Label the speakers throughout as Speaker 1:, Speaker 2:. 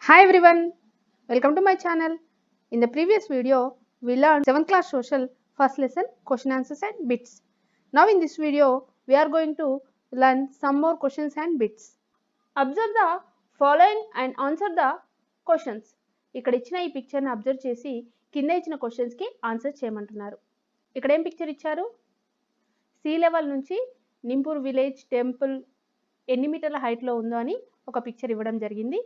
Speaker 1: Hi everyone, welcome to my channel. In the previous video, we learned 7th class social first lesson question answers and bits. Now in this video, we are going to learn some more questions and bits. Observe the following and answer the questions. ఇక్కడ ఇచ్చిన ఈ పిక్చర్ని observe చేసి కింద ఇచ్చిన క్వశ్చన్స్కి answer చేయమంటున్నారు. ఇక్కడ ఏం పిక్చర్ ఇచ్చారు? సీ లెవెల్ నుంచి నింపూర్ విలేజ్ టెంపుల్ ఎన్ని మీటర్ల హైట్లో ఉందో అని ఒక పిక్చర్ ఇవ్వడం జరిగింది.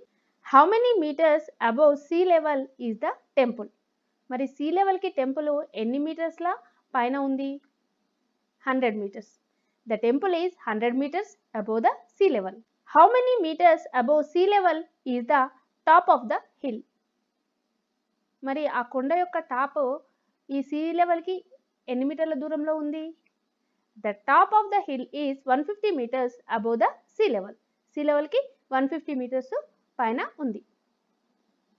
Speaker 1: How many meters above sea level is the temple? మరి సీ లెవెల్కి టెంపుల్ ఎన్ని మీటర్స్ల పైన ఉంది? 100 meters. The temple is 100 meters above the sea level. How many meters above sea level is the top of the hill? మరి ఆ కొండ యొక్క top ఈ సీ లెవెల్కి ఎన్ని మీటర్ల దూరంలో ఉంది? The top of the hill is 150 meters above the sea level. Sea లెవెల్కి 150 meters పైన ఉంది.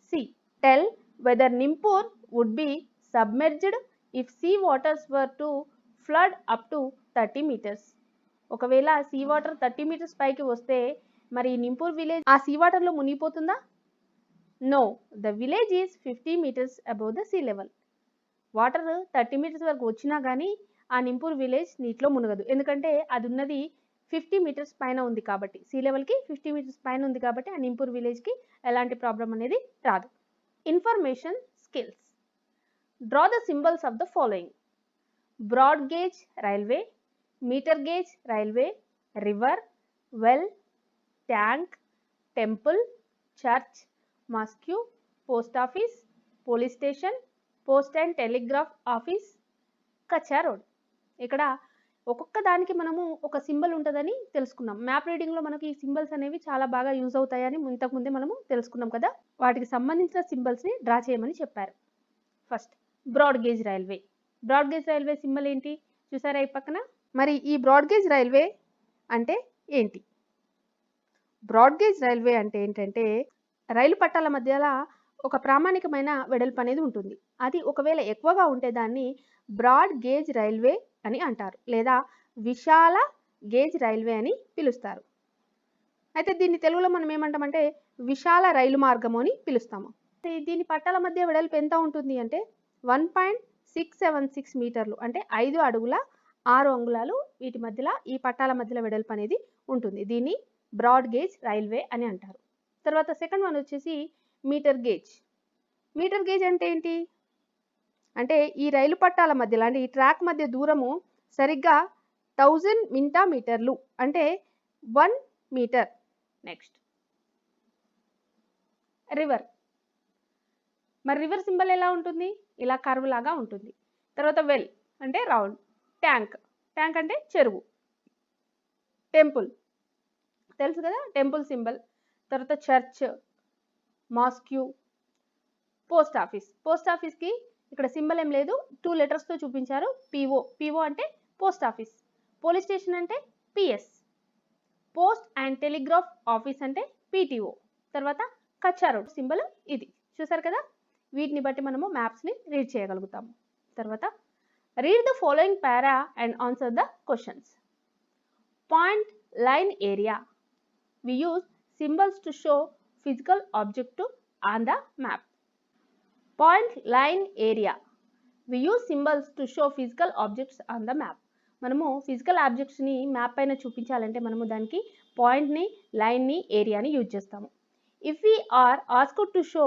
Speaker 1: C. Tell whether Nimpur would be submerged if sea waters were to flood up to 30 meters. ఒకవేళ సీ వాటర్ 30 meters పైకి వస్తే మరి Nimpur village ఆ see వాటర్లో మునిగిపోతుందా? No, the village is 50 meters above the sea level. Water 30 meters వరకు వచ్చినా కానీ ఆ నింపూర్ విలేజ్ నీటిలో మునగదు. ఎందుకంటే అది ఉన్నది 50 meters పైన ఉంది కాబట్టి, సీ లెవెల్కి 50 meters పైన ఉంది కాబట్టి ఆ నింపూర్ విలేజ్కి ఎలాంటి ప్రాబ్లం అనేది రాదు. Information skills. Draw the symbols of the following: broad gauge railway, metre gauge railway, river, well, tank, temple, church, mosque, post office, police station, post and telegraph office, kachcha road. ఇక్కడ ఒక్కొక్క దానికి మనము ఒక సింబల్ ఉంటుందని తెలుసుకున్నాం. Map రీడింగ్లో మనకి ఈ symbols అనేవి చాలా బాగా యూజ్ అవుతాయని ఇంతకుముందే మనము తెలుసుకున్నాం కదా. వాటికి సంబంధించిన సింబల్స్ని డ్రా చేయమని చెప్పారు. First broad gauge railway. Broad gauge railway symbol ఏంటి చూసారా ఈ పక్కన? మరి ఈ బ్రాడ్ గేజ్ రైల్వే అంటే ఏంటి? బ్రాడ్ గేజ్ రైల్వే అంటే ఏంటంటే రైలు పట్టాల మధ్యలో ఒక ప్రామాణికమైన వెడల్పు అనేది ఉంటుంది. అది ఒకవేళ ఎక్కువగా ఉంటే దాన్ని బ్రాడ్ గేజ్ రైల్వే అని అంటారు, లేదా విశాల గేజ్ రైల్వే అని పిలుస్తారు. అయితే దీన్ని తెలుగులో మనం ఏమంటామంటే విశాల రైలు మార్గము అని పిలుస్తాము. దీని పట్టాల మధ్య వెడల్పు ఎంత ఉంటుంది అంటే 1.676 మీటర్లు, అంటే 5 అడుగుల 6 అంగుళాలు వీటి మధ్యలో ఈ పట్టాల మధ్యలో వెడల్పు అనేది ఉంటుంది. దీన్ని బ్రాడ్ గేజ్ రైల్వే అని అంటారు. తర్వాత సెకండ్ వన్ వచ్చేసి మీటర్ గేజ్. మీటర్ గేజ్ అంటే ఏంటి అంటే ఈ రైలు పట్టాల మధ్యలో అంటే ఈ ట్రాక్ మధ్య దూరము సరిగ్గా 1000 మీటర్లు, అంటే 1 మీటర్. Next river. మరి రివర్ సింబల్ ఎలా ఉంటుంది? ఇలా కర్వ్ లాగా ఉంటుంది. తర్వాత వెల్ అంటే రౌండ్, ట్యాంక్, ట్యాంక్ అంటే చెరువు, టెంపుల్ తెలుసు కదా, టెంపుల్ సింబల్. తర్వాత చర్చ్, మాస్క్యూ, పోస్ట్ ఆఫీస్. పోస్ట్ ఆఫీస్కి ఇక్కడ సింబల్ ఏం లేదు, 2 లెటర్స్తో చూపించారు. పిఓ, పిఓ అంటే పోస్ట్ ఆఫీస్. పోలీస్ స్టేషన్ అంటే PS. Post and telegraph office అంటే పిటిఓ. తర్వాత కచ్చా రోడ్ సింబల్ ఇది చూసారు కదా. వీటిని బట్టి మనము మ్యాప్స్ని రీడ్ చేయగలుగుతాము. తర్వాత read the following para and answer the questions. Point line area. We use symbols to show physical object on the map. Point line area. We use symbols to show physical objects on the map. మనము physical ఆబ్జెక్ట్స్ని map పైన చూపించాలంటే మనము దానికి పాయింట్ని, లైన్ని, ఏరియాని use చేస్తాము. If we are asked to show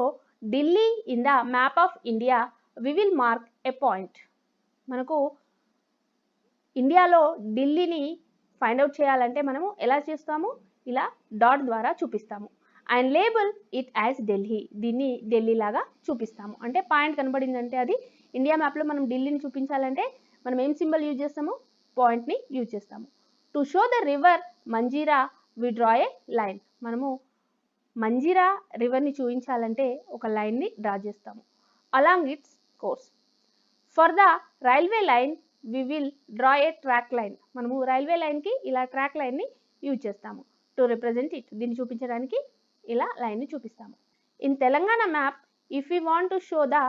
Speaker 1: Delhi in the map of India we will mark a point. మనకు ఇండియాలో ఢిల్లీని ఫైండ్ అవుట్ చేయాలంటే మనము ఎలా చేస్తాము? ఇలా డాట్ ద్వారా చూపిస్తాము. And label it as Delhi. దీన్ని ఢిల్లీ లాగా చూపిస్తాము. అంటే పాయింట్ కనబడిందంటే అది ఇండియా మ్యాప్లో మనం ఢిల్లీని చూపించాలంటే మనం ఏం సింబల్ యూజ్ చేస్తాము? పాయింట్ని యూజ్ చేస్తాము. To show the river Manjira we draw a line. మనము మంజీరా రివర్ని చూపించాలంటే ఒక లైన్ని డ్రా చేస్తాము along its course. For the railway line we will draw a track line. మనము రైల్వే లైన్కి ఇలా ట్రాక్ లైన్ని యూజ్ చేస్తాము. To represent it. దీన్ని చూపించడానికి ఇలా లైన్ని చూపిస్తాము. In Telangana map if you want to show the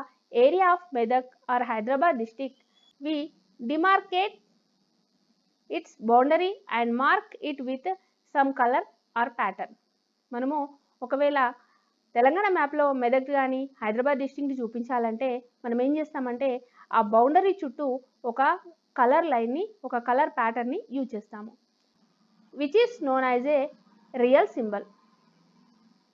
Speaker 1: area of Medak or Hyderabad district we demarcate its boundary and mark it with some colour or pattern. మనము ఒకవేళ తెలంగాణ మ్యాప్లో మెదక్ కానీ హైదరాబాద్ డిస్ట్రిక్ట్ని చూపించాలంటే మనం ఏం చేస్తామంటే ఆ బౌండరీ చుట్టూ ఒక కలర్ లైన్ని, ఒక కలర్ ప్యాటర్న్ని యూజ్ చేస్తాము, which is known as a real symbol.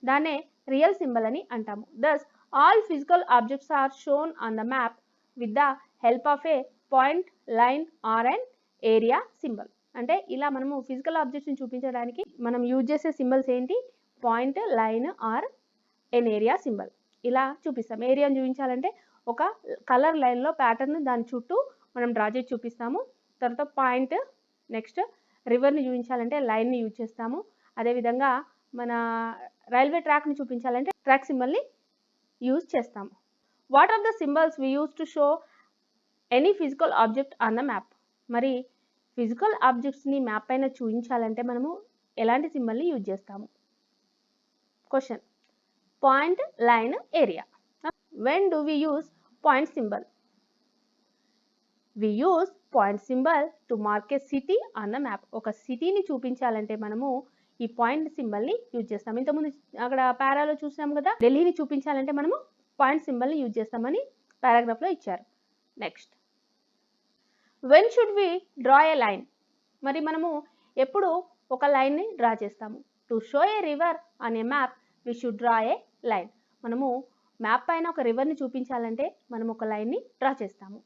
Speaker 1: దాన్నే రియల్ సింబల్ అని అంటాము. Thus all physical objects are shown on the map with the help of a point, line or and area symbol. అంటే ఇలా మనము physical ఆబ్జెక్ట్స్ని చూపించడానికి మనం use చేసే symbols ఏంటి? Point, line or an area symbol. ఇలా చూపిస్తాం. ఏరియాని చూపించాలంటే ఒక కలర్ లైన్లో ప్యాటర్న్ దాని చుట్టూ మనం డ్రా చేసి చూపిస్తాము. తర్వాత పాయింట్, నెక్స్ట్ రివర్ని చూపించాలంటే లైన్ని యూజ్ చేస్తాము. అదేవిధంగా మన రైల్వే ట్రాక్ని చూపించాలంటే ట్రాక్ సింబల్ని యూజ్ చేస్తాము. What are the symbols we use to show any physical object on the map? మరి ఫిజికల్ ఆబ్జెక్ట్స్ని మ్యాప్ పైన చూపించాలంటే మనము ఎలాంటి సింబల్ని యూజ్ చేస్తాము? Question: point, line, area. When do we use point symbol? We use point symbol to mark a city on the map. ఒక సిటీని చూపించాలంటే మనము ఈ పాయింట్ సింబల్ని యూజ్ చేస్తాం. ఇంతకుముందు అక్కడ పారాలో చూసాం కదా, ఢిల్లీని చూపించాలంటే మనము పాయింట్ సింబల్ని యూజ్ చేస్తామని పారాగ్రాఫ్లో ఇచ్చారు. Next, when should we draw a line? మరి మనము ఎప్పుడు ఒక లైన్ని డ్రా చేస్తాము? To show a river on a map we should draw a line. మనము మ్యాప్ పైన ఒక రివర్ని చూపించాలంటే మనం ఒక లైన్ని డ్రా చేస్తాము.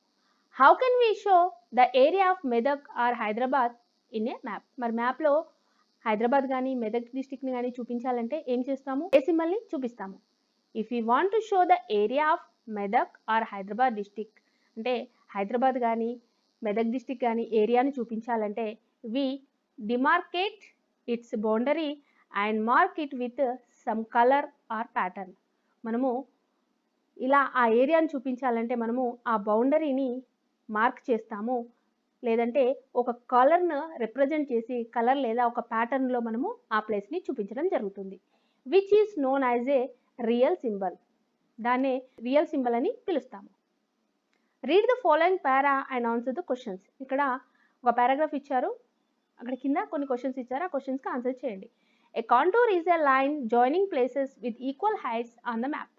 Speaker 1: How can we show the area of Medak or Hyderabad in a map? మరి మ్యాప్లో హైదరాబాద్ కానీ మెదక్ డిస్టిక్ని కానీ చూపించాలంటే ఏం చేస్తాము? ఏ సింబల్ని చూపిస్తాము? If you want to show the area of Medak or Hyderabad district, అంటే హైదరాబాద్ కానీ మెదక్ డిస్టిక్ కానీ ఏరియాని చూపించాలంటే we demarcate its boundary and mark it with some colour or pattern. మనము ఇలా ఆ ఏరియాని చూపించాలంటే మనము ఆ బౌండరీని మార్క్ చేస్తాము, లేదంటే ఒక కలర్ను రిప్రజెంట్ చేసి కలర్ లేదా ఒక ప్యాటర్న్లో మనము ఆ ప్లేస్ని చూపించడం జరుగుతుంది. Which is known as a real symbol. దాన్నే రియల్ సింబల్ అని పిలుస్తాము. Read the following para and answer the questions. ఇక్కడ ఒక పారాగ్రాఫ్ ఇచ్చారు, అక్కడ కింద కొన్ని క్వశ్చన్స్ ఇచ్చారు, ఆ క్వశ్చన్స్కి ఆన్సర్ చేయండి. A contour is a line joining places with equal heights on the map.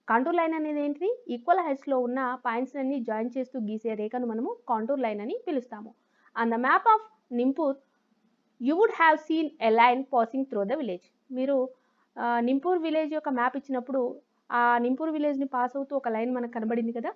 Speaker 1: Contour line అనేది ఏంటిది? ఈక్వల్ హైట్స్లో ఉన్న పాయింట్స్ అన్ని జాయిన్ చేస్తూ గీసే రేఖను మనము కాంటూర్ లైన్ అని పిలుస్తాము. On the map of Nimpur you would have seen a line passing through the village. మీరు నింపూర్ విలేజ్ యొక్క మ్యాప్ ఇచ్చినప్పుడు ఆ నింపూర్ విలేజ్ని పాస్ అవుతూ ఒక లైన్ మనకు కనబడింది కదా,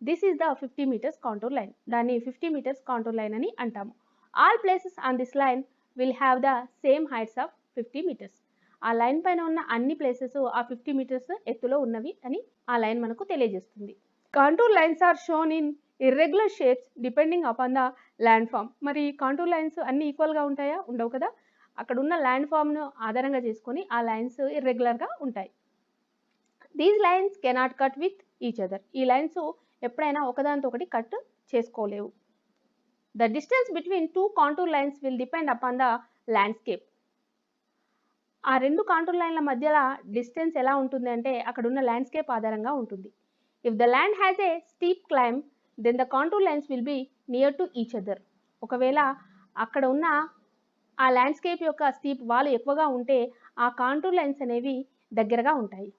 Speaker 1: this is the 50 metres contour line. దాన్ని 50 మీటర్స్ కాంటూర్ లైన్ అని అంటాము. All places on this line will have the same heights of 50 metres. ఆ లైన్ పైన ఉన్న అన్ని ప్లేసెస్ ఆ 50 మీటర్స్ ఎత్తులో ఉన్నవి అని ఆ లైన్ మనకు తెలియజేస్తుంది. Contour lines are shown in irregular shapes depending upon the land form. మరి కాంటూర్ లైన్స్ అన్ని ఈక్వల్గా ఉంటాయా? ఉండవు కదా. అక్కడ ఉన్న ల్యాండ్ ఫామ్ను ఆధారంగా చేసుకొని ఆ లైన్స్ ఇర్రెగ్యులర్గా ఉంటాయి. These lines cannot cut with each other. ఈ లైన్స్ ఎప్పుడైనా ఒకదానితో ఒకటి కట్ చేసుకోలేవు. The distance between two contour lines will depend upon the landscape. ఆ రెండు కాంటూర్ లైన్ల మధ్యలో డిస్టెన్స్ ఎలా ఉంటుంది అంటే అక్కడ ఉన్న ల్యాండ్స్కేప్ ఆధారంగా ఉంటుంది. If the land has a steep climb then the contour lines will be near to each other. ఒకవేళ అక్కడ ఉన్న ఆ ల్యాండ్స్కేప్ యొక్క స్టీప్ వాల్ ఎక్కువగా ఉంటే ఆ కాంటూర్ లైన్స్ అనేవి దగ్గరగా ఉంటాయి.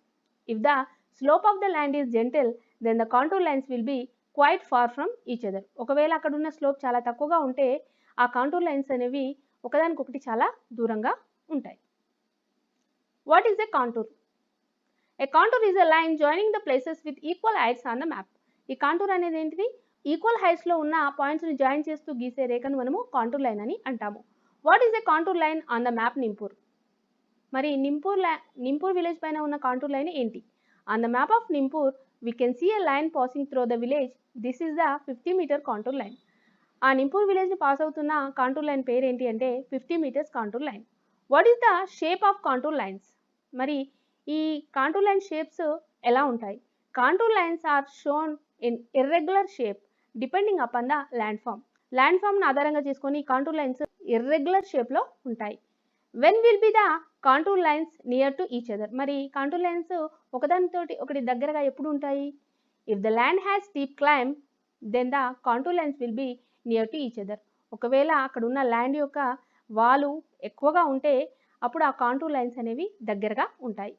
Speaker 1: If the slope of the land is gentle then the contour lines will be quite far from each other. ఒకవేళ అక్కడ ఉన్న స్లోప్ చాలా తక్కువగా ఉంటే ఆ కాంటూర్ లైన్స్ అనేవి ఒకదానికొకటి చాలా దూరంగా ఉంటాయి. What is a contour? A contour is a line joining the places with equal heights on the map. ఈ కాంటూర్ అనేది ఏంటిది? ఈక్వల్ హైట్స్లో ఉన్న పాయింట్స్ని జాయిన్ చేస్తూ గీసే రేఖను మనము కాంటూర్ లైన్ అని అంటాము. What is a contour line on the map Nimpur? మరి నింపూర్ విలేజ్ పైన ఉన్న కాంటూర్ లైన్ ఏంటి? On the map of Nimpur we can see a line passing through the village. This is the 50 meter contour line. ఆ నింపూర్ విలేజ్ని pass అవుతున్న contour line పేరు ఏంటి అంటే 50 metres contour line. What is the shape of contour lines? మరి ఈ contour line shapes ఎలా ఉంటాయి? Contour lines are shown in irregular shape depending upon the land form. Land ఫామ్ను ఆధారంగా చేసుకొని కాంటూర్ లైన్స్ ఇర్రెగ్యులర్ షేప్లో ఉంటాయి. When will be the contour lines near to each other? మరి కాంటూర్ లైన్స్ ఒకదానితోటి ఒకటి దగ్గరగా ఎప్పుడు ఉంటాయి? If the land has steep climb then the contour lines will be near to each other. ఒకవేళ అక్కడ ఉన్న ల్యాండ్ యొక్క వాలు ఎక్కువగా ఉంటే అప్పుడు ఆ కాంటూర్ లైన్స్ అనేవి దగ్గరగా ఉంటాయి.